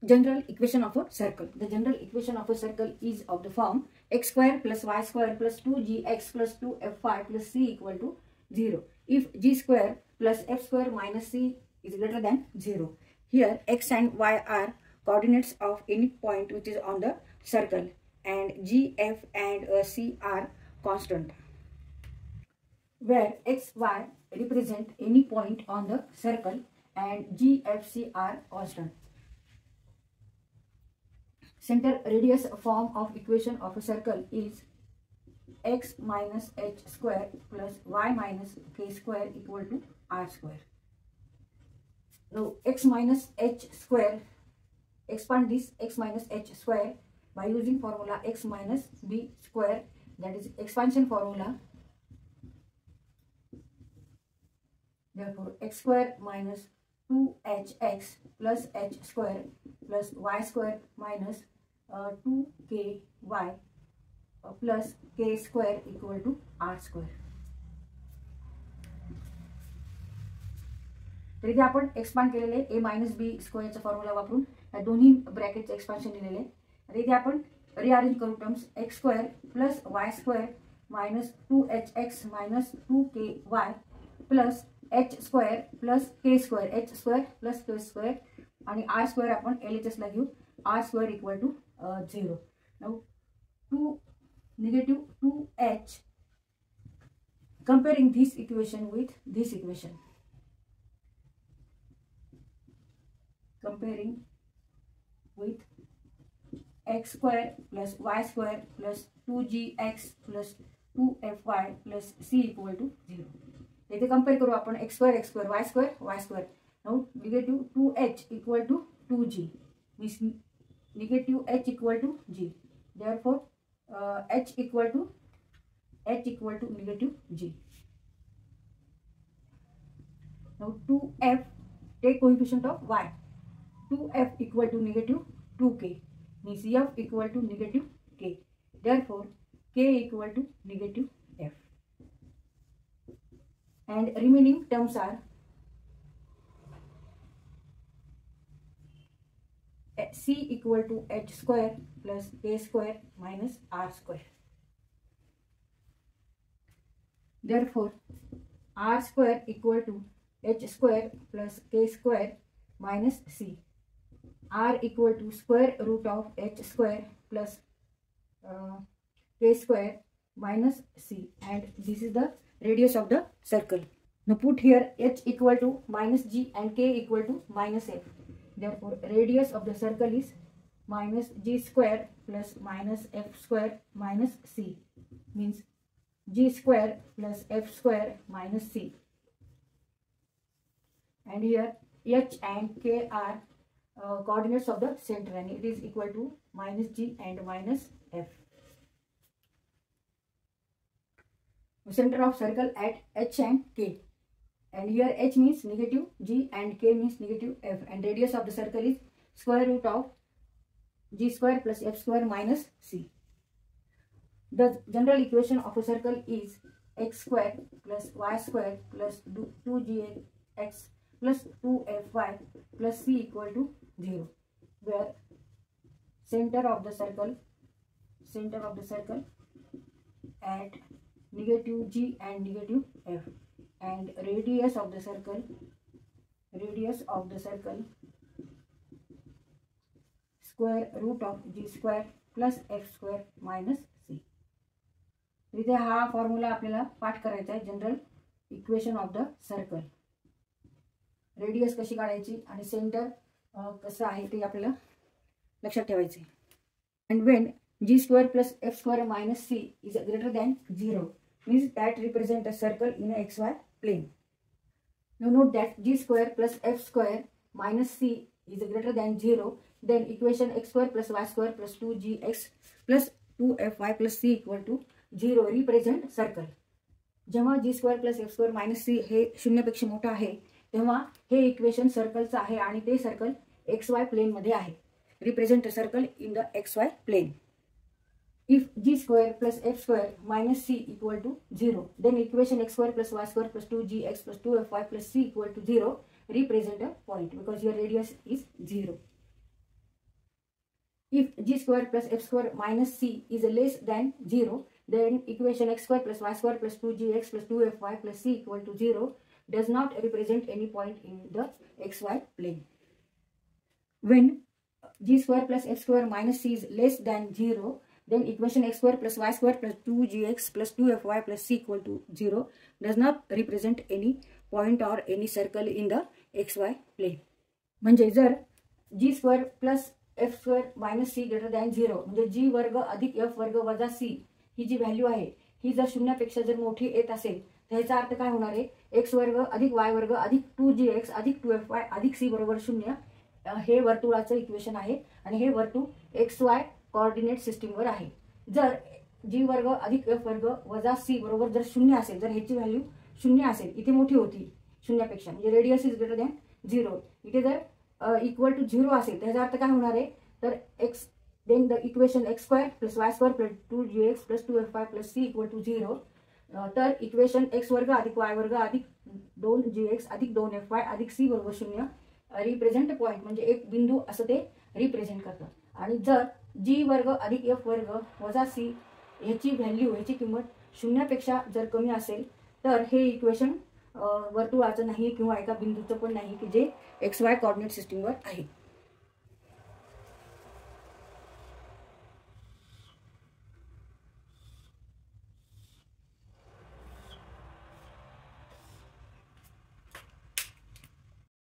General equation of a circle. The general equation of a circle is of the form x square plus y square plus 2gx plus 2fy plus c equal to 0. If g square plus f square minus c is greater than 0. Here x and y are coordinates of any point which is on the circle, and g, f and c are constant, where x, y represent any point on the circle and g, f, c are constant. Center radius form of equation of a circle is x minus h square plus y minus k square equal to r square. Now x minus h square, expand this x minus h square by using formula x minus b square, that is expansion formula. Therefore x square minus 2hx plus h square plus y square minus 2ky plus k square equal to r square. तर इथे आपण expand केलेले a minus B स्क्वेअरचा formula वापरून या दोन्ही ब्रॅकेटचे expansion दिलेले आहे. तर इथे आपण रिअरेंज करू terms x square plus y square minus 2hx minus 2ky plus h square plus k square, h square plus k square आणि r स्क्वेअर आपण LHS ला घेऊ, r square equal to 0. Now 2 negative 2h, comparing this equation with this equation, comparing with x square plus y square plus 2gx plus 2fy plus c equal to 0. इथे compare करू आपण x square y square. Now negative 2h equal to 2g means negative h equal to g. Therefore h equal to negative g. Now 2f, take coefficient of y. 2f equal to negative 2k means f equal to negative k. Therefore k equal to negative f. And remaining terms are c equal to h square plus k square minus r square. Therefore r square equal to h square plus k square minus c. R equal to square root of h square plus k square minus c, and this is the radius of the circle. Now put here h equal to minus g and k equal to minus f. Therefore radius of the circle is minus g square plus minus f square minus c, means g square plus f square minus c. And here h and k are coordinates of the center, and it is equal to minus g and minus f. Center of circle at h and k, and here h means negative g and k means negative f, and radius of the circle is square root of g square plus f square minus c. The general equation of a circle is x square plus y square plus 2gx plus 2fy plus c equal to 0, where center of the circle at negative g and negative f, and radius of the circle square root of g square plus f square minus c. इथे हा formula आपल्याला पाठ करायचा आहे, general equation of the circle. Radius कशी काढायची आणि centre कसं आहे ते आपल्याला लक्षात ठेवायचे. And when g square plus f square minus c is greater than 0, means that represent a circle in a xy plane. Now note that g square plus f square minus c is greater than 0, then equation x square plus y square plus 2gx plus 2fy plus c equal to 0 represent circle. जेव्हा g square plus f square minus c हे 0 पेक्षा मोठा आहे तेव्हा हे equation सर्कलचं आहे आणि ते circle xy plane मध्ये आहे. Represent a circle in the xy plane. If g square plus f square minus c equal to 0, then equation x square plus y square plus 2gx plus 2fy plus c equal to 0 represent a point, because your radius is 0. If g square plus f square minus c is less than 0, then equation x square plus y square plus 2gx plus 2fy plus c equal to 0 does not represent any point in the xy plane. When g square plus f square minus c is less than 0, then equation x square plus y square plus 2gx plus 2fy plus c equal to 0 does not represent any point or any circle in the xy plane. म्हणजे जर g square plus f square minus c greater than 0 म्हणजे g वर्ग अधिक f वर्ग वजा c ही जी value आहे ही जर शून्यापेक्षा जर मोठी येत असेल तर याचा अर्थ काय होणार आहे, x वर्ग अधिक y वर्ग अधिक 2gx अधिक 2fy अधिक c बरोबर 0 हे वर्तुळाचं इक्वेशन आहे आणि हे वर्तुळ xy कोऑर्डिनेट सिस्टीमवर आहे. जर g वर्ग अधिक f वर्ग वजा c बरोबर जर 0 असेल, जर ह्याची व्हॅल्यू 0 असेल, इथे मोठी होती शून्यापेक्षा म्हणजे रेडियस इज ग्रेटर दॅन 0, इथे जर इक्वल टू 0 असेल तर याचा अर्थ काय होणार आहे, तर x then the equation x square plus y square plus 2gx plus 2fy plus c equal to 0. तर इक्वेशन x वर्ग अधिक y वर्ग अधिक 2gx अधिक 2fy अधिक c बरोबर 0 रिप्रेझेंट पॉइंट म्हणजे एक बिंदू असं ते रिप्रेझेंट करतं. आणि जर g वर्ग अधिक f वर्ग वजा c ह्याची व्हॅल्यू ह्याची किंमत शून्यापेक्षा जर कमी असेल तर हे इक्वेशन वर्तुळाचं नाही किंवा एका बिंदूचं पण नाही की जे xy कोऑर्डिनेट सिस्टीमवर आहे.